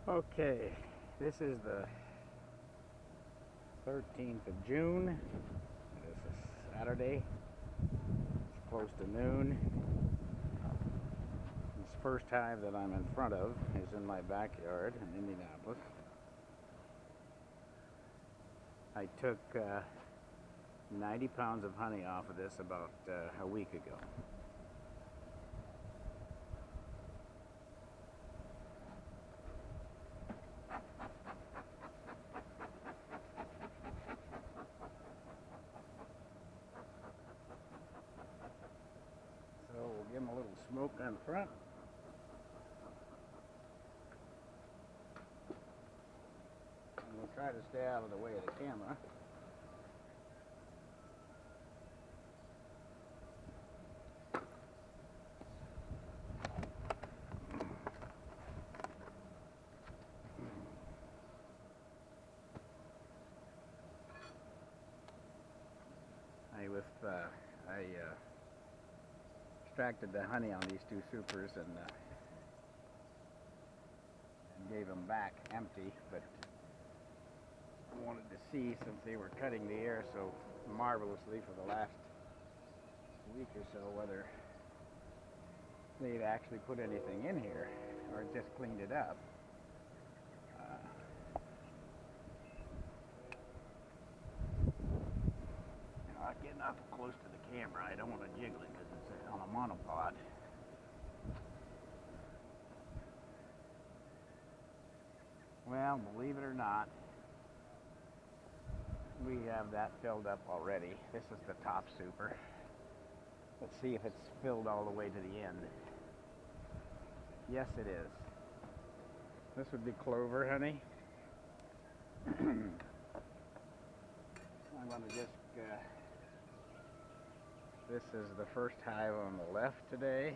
Okay, this is the 13th of June. This is Saturday. It's close to noon. This first hive that I'm in front of is in my backyard in Indianapolis. I took 90 pounds of honey off of this about a week ago. So we'll give them a little smoke on the front. And we'll try to stay out of the way of the camera. I extracted the honey on these two supers and gave them back empty, but I wanted to see, since they were cutting the air so marvelously for the last week or so, whether they'd actually put anything in here or just cleaned it up. Not getting up close to the camera. I don't want to jiggle it because it's on a monopod. Well, believe it or not, we have that filled up already. This is the top super. Let's see if it's filled all the way to the end. Yes, it is. This would be clover honey. I'm going to just this is the first hive on the left today.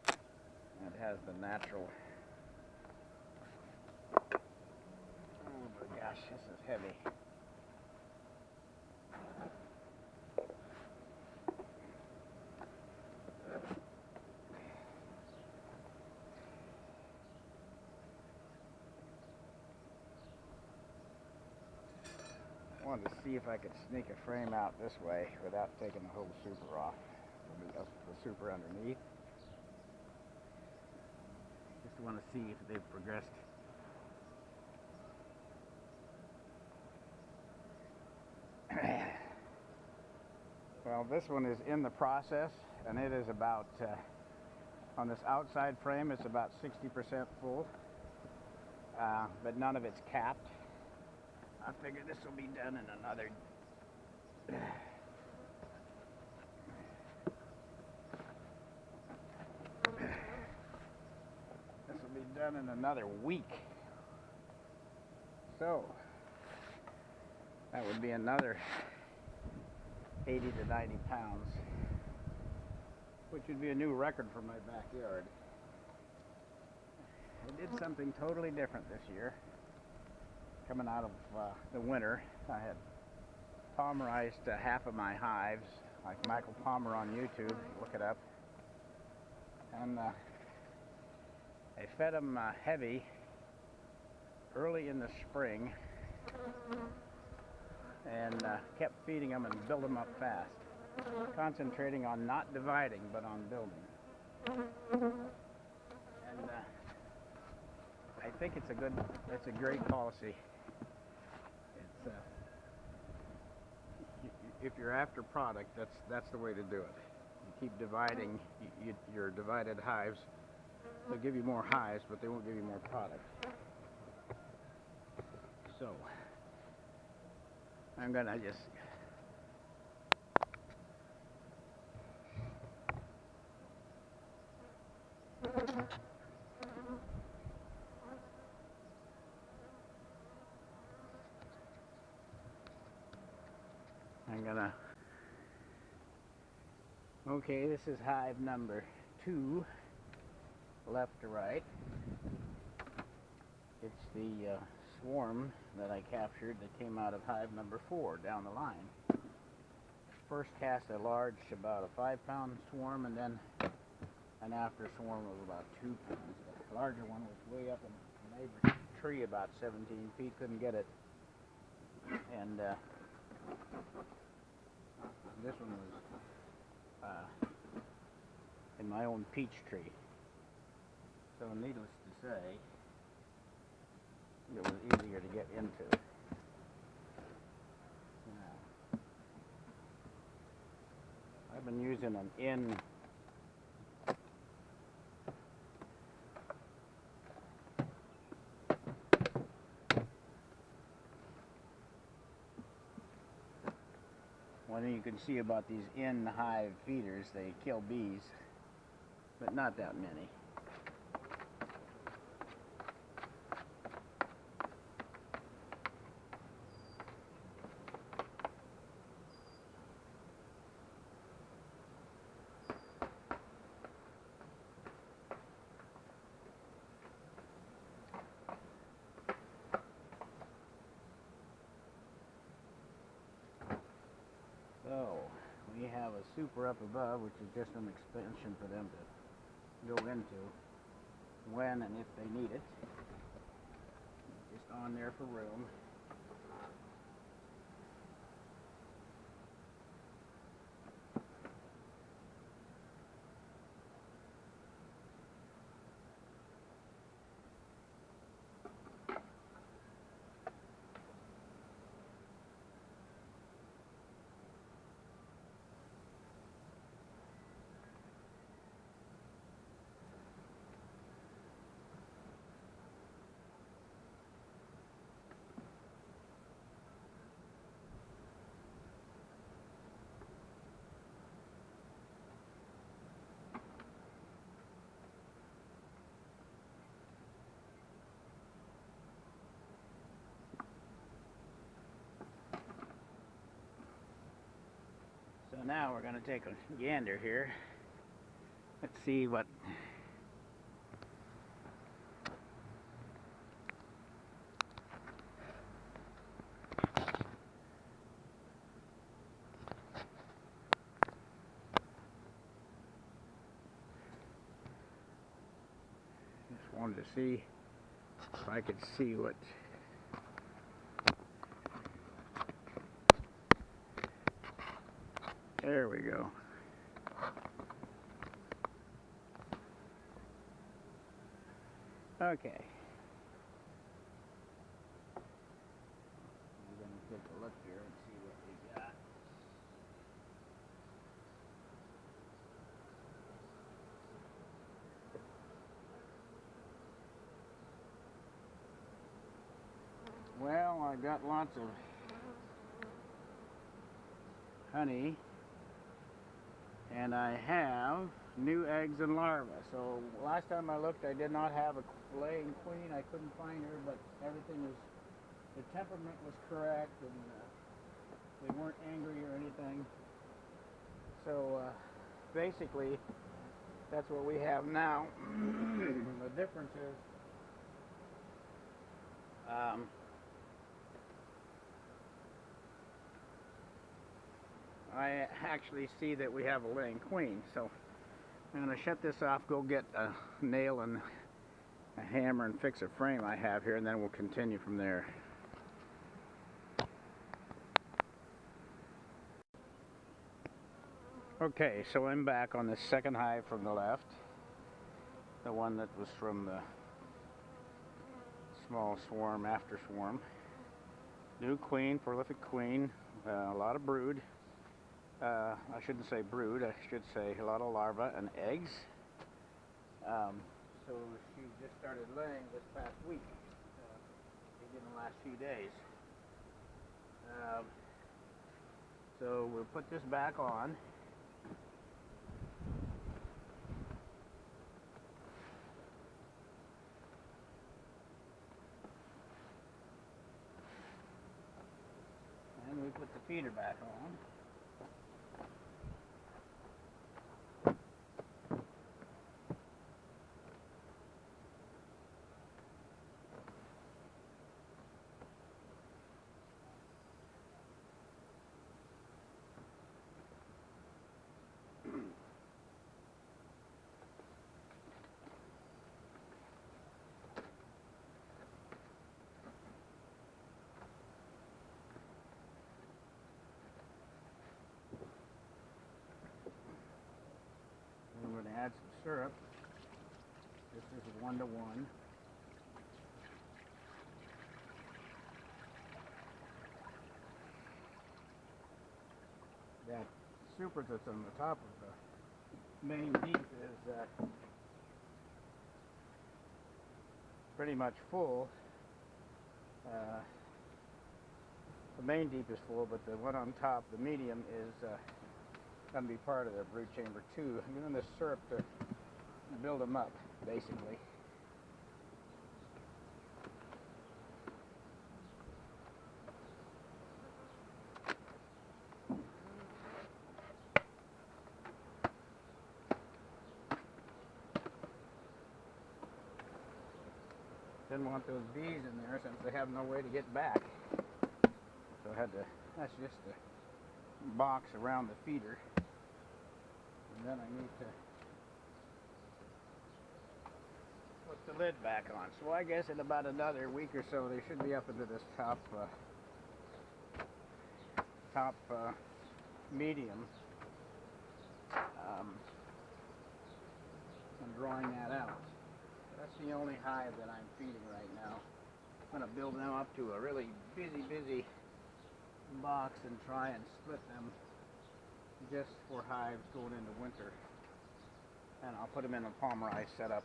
It has the natural. Oh my gosh, this is heavy. I wanted to see if I could sneak a frame out this way without taking the whole super off. The super underneath. Just want to see if they've progressed. Well, this one is in the process, and it is about, on this outside frame, it's about 60% full, but none of it's capped. I figure this will be done in another week. So that would be another 80 to 90 pounds, which would be a new record for my backyard. I did something totally different this year. Coming out of the winter, I had palmerized half of my hives, like Michael Palmer on YouTube, look it up. And I fed them heavy early in the spring and kept feeding them and build them up fast, concentrating on not dividing but on building. And I think it's a great policy. It's if you're after product, that's the way to do it. You keep dividing your divided hives. They'll give you more hives, but they won't give you more product. So I'm gonna just okay, this is hive number 2, left to right. It's the swarm that I captured that came out of hive number 4 down the line. First cast a large, about a 5-pound swarm, and then an after swarm of about 2 pounds. The larger one was way up in neighbor's tree about 17 feet, couldn't get it. And this one was in my own peach tree. So needless to say, it was easier to get into. Now, I've been using an in one thing you can see about these in hive feeders, they kill bees, but not that many. So, we have a super up above, which is just an expansion for them to go into when and if they need it. Just on there for room. So now we're going to take a gander here. Let's see what just wanted to see if I could see what there we go. Okay. I'm going to take a look here and see what we got. Well, I've got lots of honey, and I have new eggs and larvae. So last time I looked, I did not have a laying queen. I couldn't find her, but everything was, the temperament was correct, and they weren't angry or anything. So basically, that's what we have now. The difference is I actually see that we have a laying queen. So I'm going to shut this off, go get a nail and a hammer and fix a frame I have here, and then we'll continue from there. Okay, so I'm back on the second hive from the left, the one that was from the small swarm after swarm. New queen, prolific queen, a lot of brood. I shouldn't say brood, I should say a lot of larvae and eggs. So she just started laying this past week, maybe in the last few days. So we'll put this back on. And we put the feeder back on. syrup. This is 1:1. That super that's on the top of the main deep is pretty much full. The main deep is full, but the one on top, the medium, is going to be part of the brood chamber too. I'm using this syrup to build them up, basically. Didn't want those bees in there since they have no way to get back. So I had to, that's just a box around the feeder. And then I need to put the lid back on. So I guess in about another week or so they should be up into this top medium. I'm drawing that out. That's the only hive that I'm feeding right now. I'm going to build them up to a really busy box and try and split them just for hives going into winter. And I'll put them in a palmerized setup.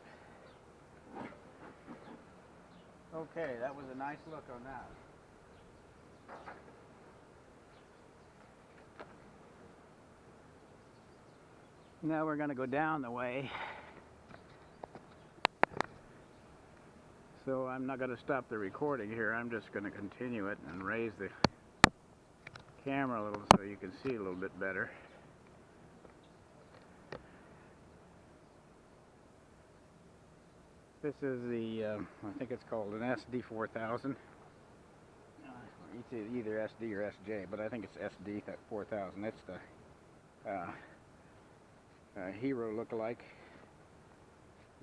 Okay, that was a nice look on that. Now we're going to go down the way. So I'm not going to stop the recording here. I'm just going to continue it and raise the camera a little so you can see a little bit better. This is the, I think it's called an SD4000. It's either SD or SJ, but I think it's SD4000. It's the Hero look-alike,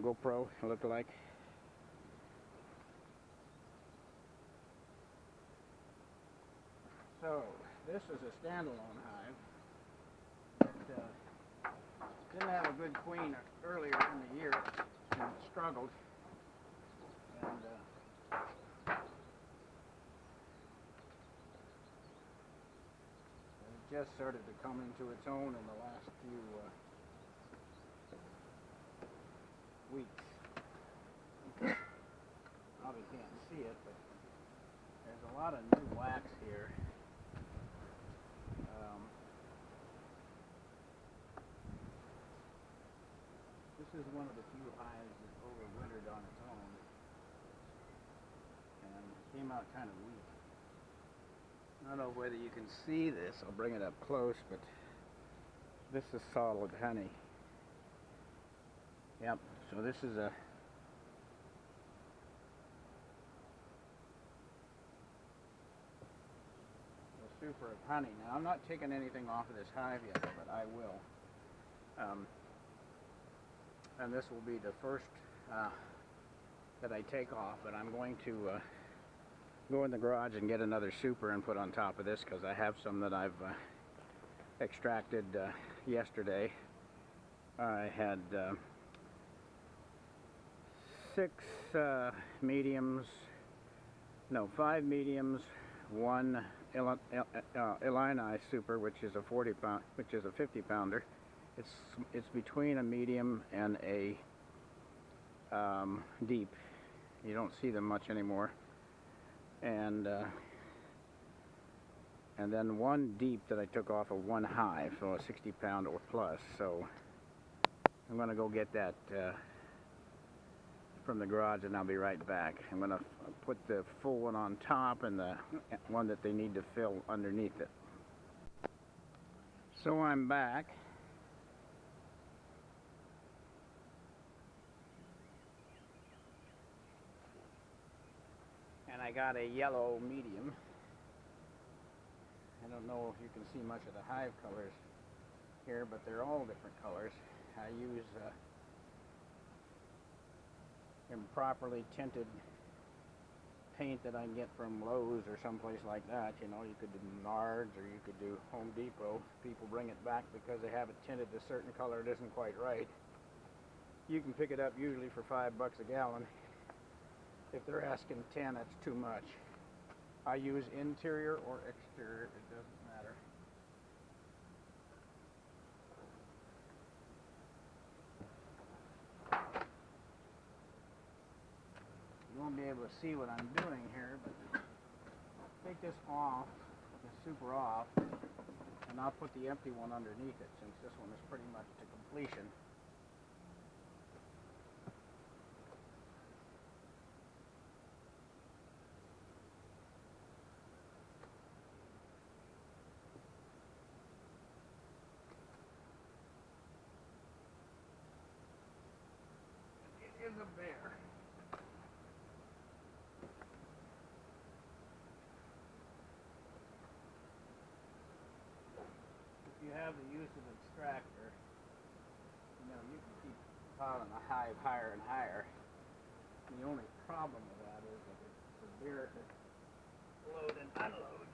GoPro look-alike. So, this is a standalone hive. It didn't have a good queen earlier in the year and it struggled. And it just started to come into its own in the last few weeks. Probably can't see it, but there's a lot of new wax here. This is one of the few hives that overwintered on its own and came out kind of weak. I don't know whether you can see this. I'll bring it up close, but this is solid honey. Yep, so this is a super of honey. Now I'm not taking anything off of this hive yet, but I will. And this will be the first that I take off, but I'm going to go in the garage and get another super and put on top of this because I have some that I've extracted yesterday. I had 5 mediums, 1 Illini super, which is a 50 pounder. It's between a medium and a deep. You don't see them much anymore. And then 1 deep that I took off of 1 hive, so a 60 pound or plus. So I'm going to go get that from the garage and I'll be right back. I'm going to put the full one on top and the one that they need to fill underneath it. So I'm back. And I got a yellow medium. I don't know if you can see much of the hive colors here, but they're all different colors. I use improperly tinted paint that I can get from Lowe's or someplace like that. You know, you could do Menards or you could do Home Depot. People bring it back because they have it tinted a certain color that isn't quite right. You can pick it up usually for $5 a gallon. If they're asking 10, that's too much. I use interior or exterior, it doesn't matter. You won't be able to see what I'm doing here, but take this off, the super off, and I'll put the empty one underneath it since this one is pretty much to completion. It is a bear. If you have the use of extractor, you know, you can keep piling the hive higher and higher. And the only problem with that is that it's a bear to load and unload.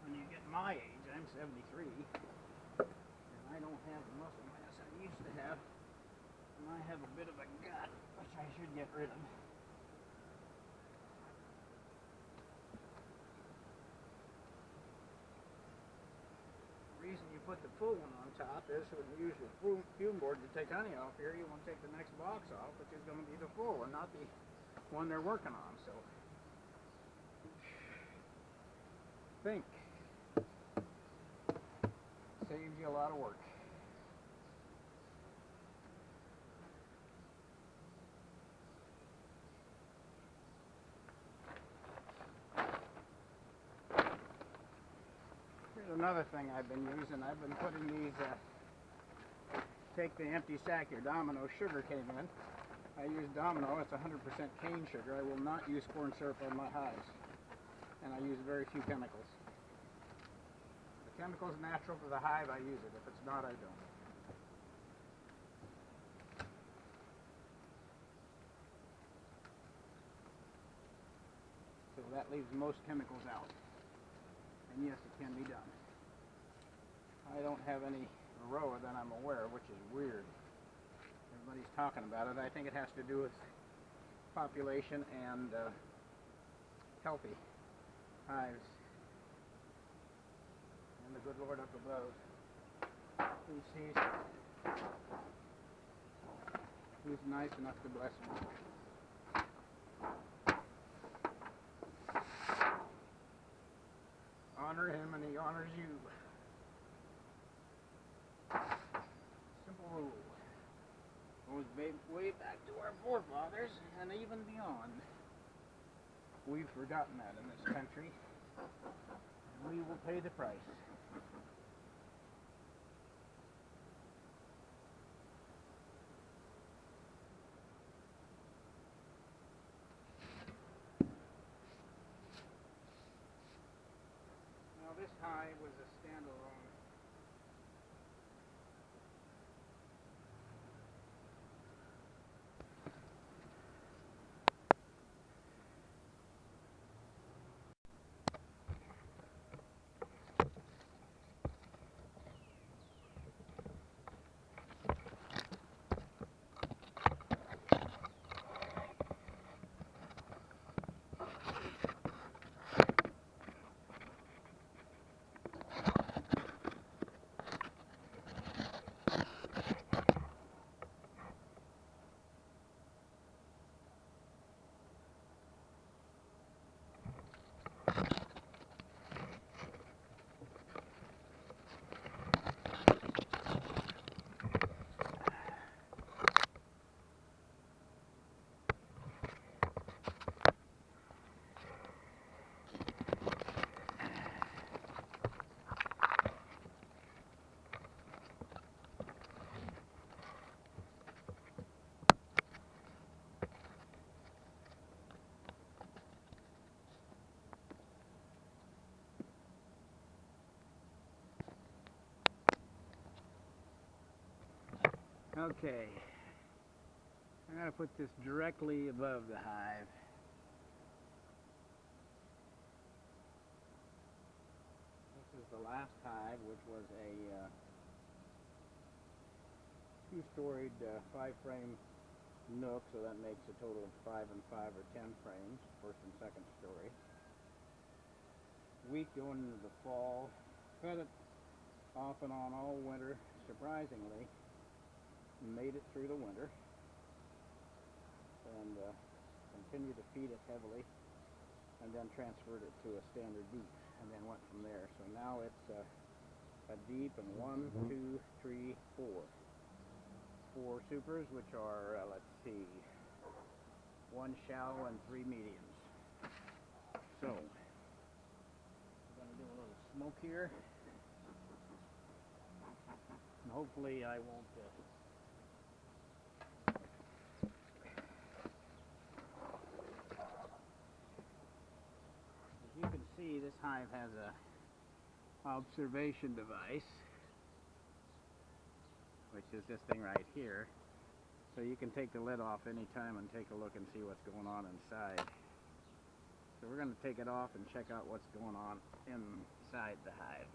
When you get my age, I'm 73, and I don't have the muscle mass I used to have, and I have a bit of a gut, which I should get rid of. The reason you put the full one on top is when you use your fume board to take honey off here, you want to take the next box off, which is going to be the full one, not the one they're working on. So think. Saves you a lot of work. Here's another thing I've been using. I've been putting these, take the empty sack, your Domino sugar cane in. I use Domino, it's 100% cane sugar. I will not use corn syrup on my hives. And I use very few chemicals. The chemical is natural to the hive, I use it. If it's not, I don't. So that leaves most chemicals out. And yes, it can be done. I don't have any Varroa that I'm aware of, which is weird. Everybody's talking about it. I think it has to do with population and healthy hives. And the good Lord up above, he's nice enough to bless me. Honor him and he honors you. Simple rule. Goes way back to our forefathers and even beyond. We've forgotten that in this country. And we will pay the price. Now this hive was a standalone. Okay, I'm going to put this directly above the hive. This is the last hive, which was a two-storied 5-frame nook, so that makes a total of 5 and 5 or 10 frames, first and second story. Week going into the fall, cut it off and on all winter, surprisingly, made it through the winter, and continued to feed it heavily, and then transferred it to a standard deep, and then went from there. So now it's a deep and 1, 2, 3, 4. 4 supers, which are, let's see, 1 shallow and 3 mediums. So, I'm going to do a little smoke here, and hopefully I won't as you can see, this hive has a observation device, which is this thing right here. So you can take the lid off anytime and take a look and see what's going on inside. So we're going to take it off and check out what's going on inside the hive.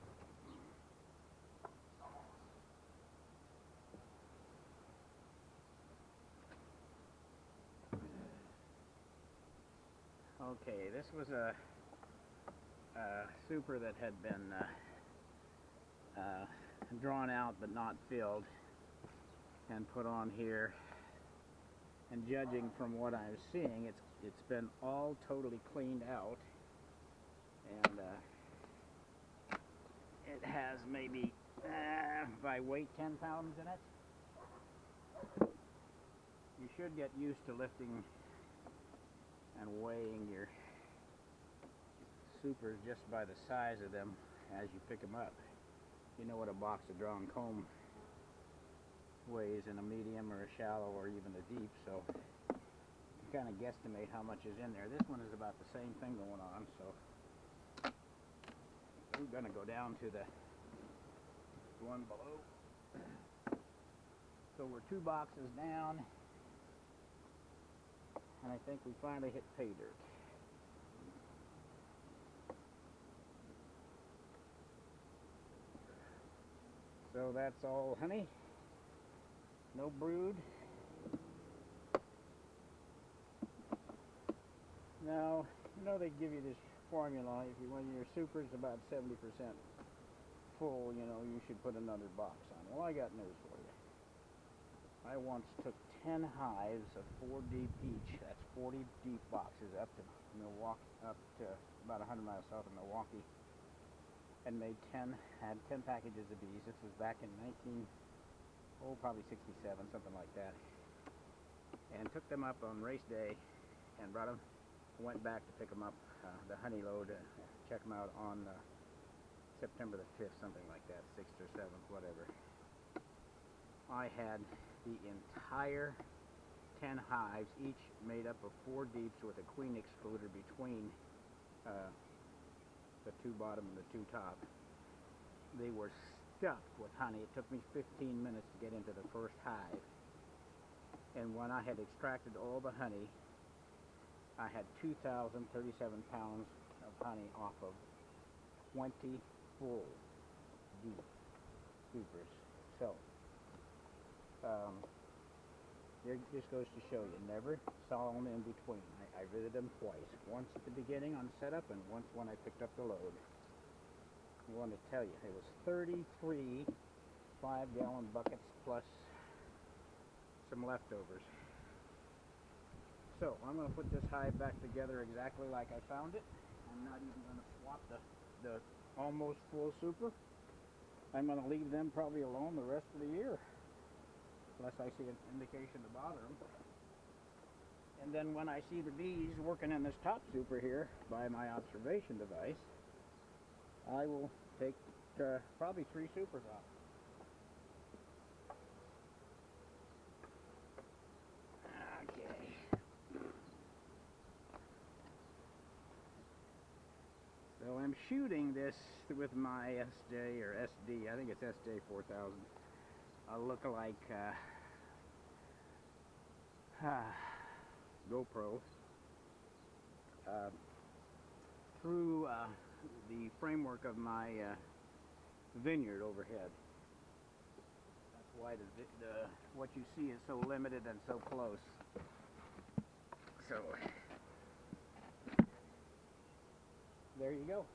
Okay, this was a super that had been drawn out but not filled and put on here, and judging from what I was seeing, it's been all totally cleaned out, and it has maybe by weight 10 pounds in it. You should get used to lifting and weighing your supers just by the size of them as you pick them up. You know what a box of drawn comb weighs in a medium or a shallow or even a deep, so you kind of guesstimate how much is in there. This one is about the same thing going on, so we're going to go down to the one below. So we're 2 boxes down, and I think we finally hit pay dirt. So that's all honey, no brood. Now, you know they give you this formula, if you, when your super's about 70% full, you know, you should put another box on. Well, I got news for you. I once took 10 hives of 4 deep each, that's 40 deep boxes, up to Milwaukee, up to about 100 miles south of Milwaukee, and made 10, had 10 packages of bees. This was back in probably 67, something like that. And took them up on race day and brought them, went back to pick them up, the honey load, check them out on September the 5th, something like that, 6th or 7th, whatever. I had the entire 10 hives, each made up of 4 deeps with a queen excluder between the 2 bottom and the 2 top. They were stuffed with honey. It took me 15 minutes to get into the first hive. And when I had extracted all the honey, I had 2,037 pounds of honey off of 20 full deep supers. So, it just goes to show you, never saw them in between. I visited them twice, once at the beginning on setup and once when I picked up the load. I want to tell you, it was 33 5-gallon buckets plus some leftovers. So I'm going to put this hive back together exactly like I found it. I'm not even going to swap the almost full super. I'm going to leave them probably alone the rest of the year, unless I see an indication to bother them. And then when I see the bees working in this top super here by my observation device, I will take probably 3 supers off. Okay. So I'm shooting this with my SJ or SD, I think it's SJ 4000, a lookalike GoPro through the framework of my vineyard overhead. That's why what you see is so limited and so close. So there you go.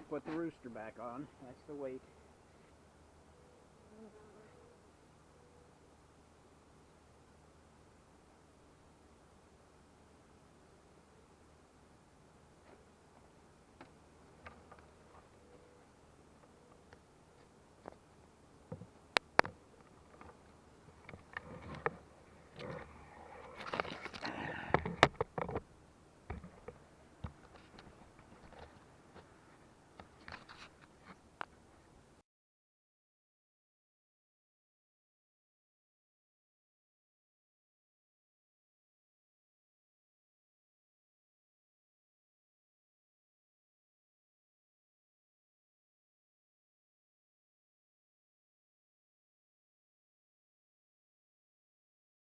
Put the rooster back on. That's the weight.